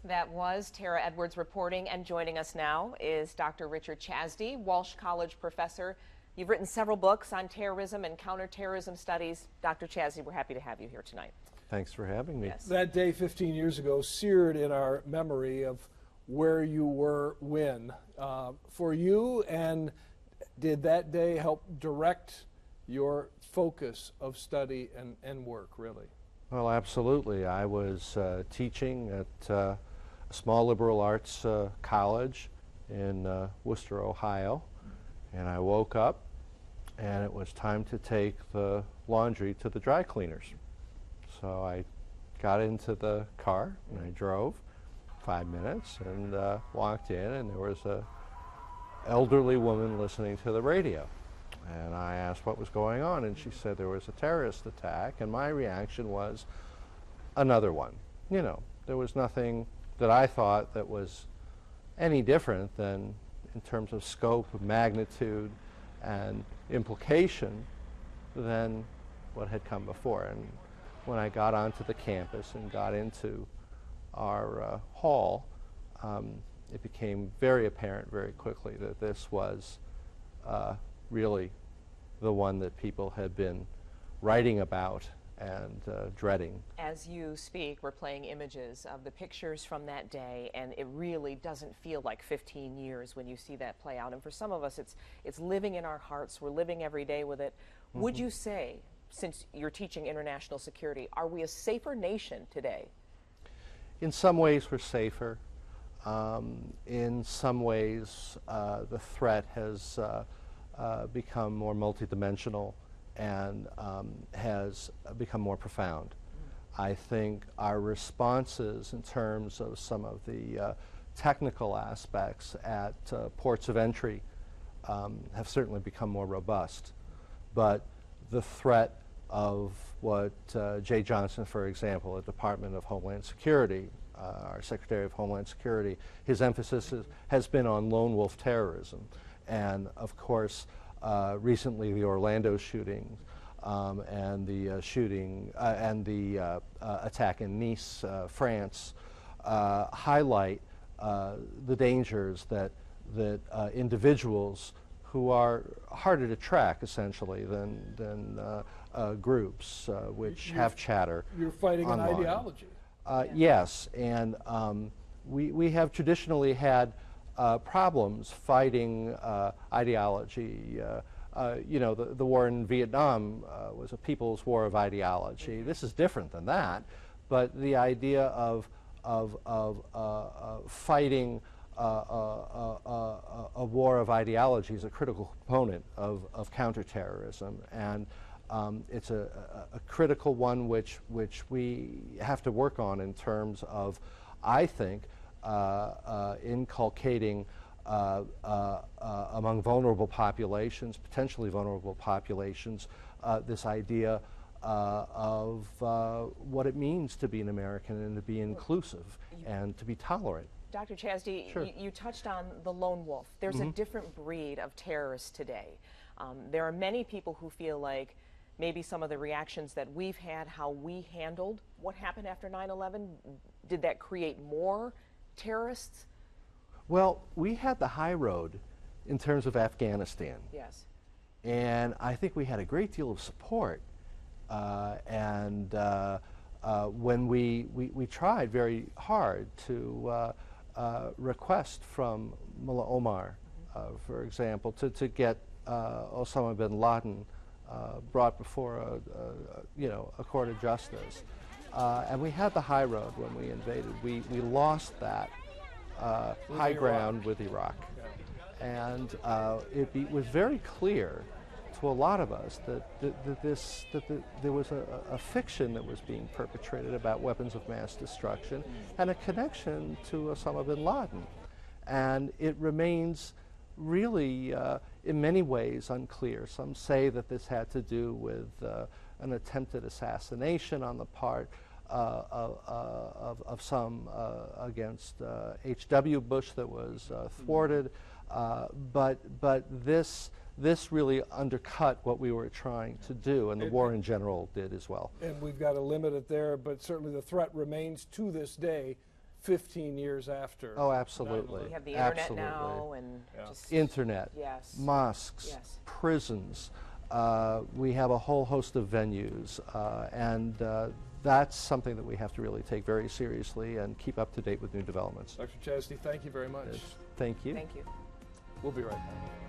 That was Tara Edwards reporting, and joining us now is Dr. Richard Chasdi, Walsh College Professor. You've written several books on terrorism and counterterrorism studies. Dr. Chasdi, we're happy to have you here tonight. Thanks for having me. Yes. That day 15 years ago seared in our memory of where you were when. For you, and did that day help direct your focus of study and work, really? Well, absolutely. I was teaching at a small liberal arts college in Worcester, Ohio, and I woke up and it was time to take the laundry to the dry cleaners. So I got into the car and I drove 5 minutes and walked in, and there was a elderly woman listening to the radio. And I asked what was going on, and she said there was a terrorist attack, and my reaction was another one. You know, there was nothing that I thought that was any different than, in terms of scope, magnitude, and implication, than what had come before. And when I got onto the campus and got into our hall, it became very apparent very quickly that this was really the one that people had been writing about and dreading. As you speak, we're playing images of the pictures from that day, and it really doesn't feel like 15 years when you see that play out. And for some of us, it's living in our hearts. We're living every day with it. Mm-hmm. Would you say, since you're teaching international security, are we a safer nation today? In some ways, we're safer. In some ways, the threat has become more multidimensional and has become more profound. I think our responses in terms of some of the technical aspects at ports of entry have certainly become more robust. But the threat of what Jay Johnson, for example, the Department of Homeland Security, our Secretary of Homeland Security, his emphasis has been on lone wolf terrorism. And of course, recently the Orlando shooting and the shooting and the attack in Nice, France, highlight the dangers that individuals who are harder to track, essentially, than groups which have chatter. You're fighting online. an ideology. Yes, and we have traditionally had problems fighting ideology. You know, the war in Vietnam was a people's war of ideology. This is different than that, but the idea of fighting a war of ideology is a critical component of counterterrorism, and it's a critical one which we have to work on in terms of, I think, inculcating among vulnerable populations, potentially vulnerable populations, this idea of what it means to be an American and to be inclusive and to be tolerant. Dr. Chasdi, sure. you touched on the lone wolf. There's Mm-hmm. a different breed of terrorists today. There are many people who feel like maybe some of the reactions that we've had, how we handled what happened after 9/11, did that create more terrorists? Well, we had the high road in terms of Afghanistan. Yes. And I think we had a great deal of support. When we tried very hard to request from Mullah Omar, for example, to get Osama bin Laden brought before a court of justice. And we had the high road when we invaded. We lost that high ground with Iraq. And it was very clear to a lot of us that there was a fiction that was being perpetrated about weapons of mass destruction and a connection to Osama bin Laden. And it remains really, in many ways, unclear. Some say that this had to do with an attempted assassination on the part of some against H.W. Bush that was thwarted, but this really undercut what we were trying to do, and the war in general did as well. And we've got to limit it there, but certainly the threat remains to this day, 15 years after. Oh, absolutely. We have the internet Absolutely. now, and Yeah. just Internet, yes, mosques, yes. prisons. We have a whole host of venues, and that's something that we have to really take very seriously and keep up to date with new developments. Dr. Chasdi, thank you very much. Thank you. Thank you. We'll be right back.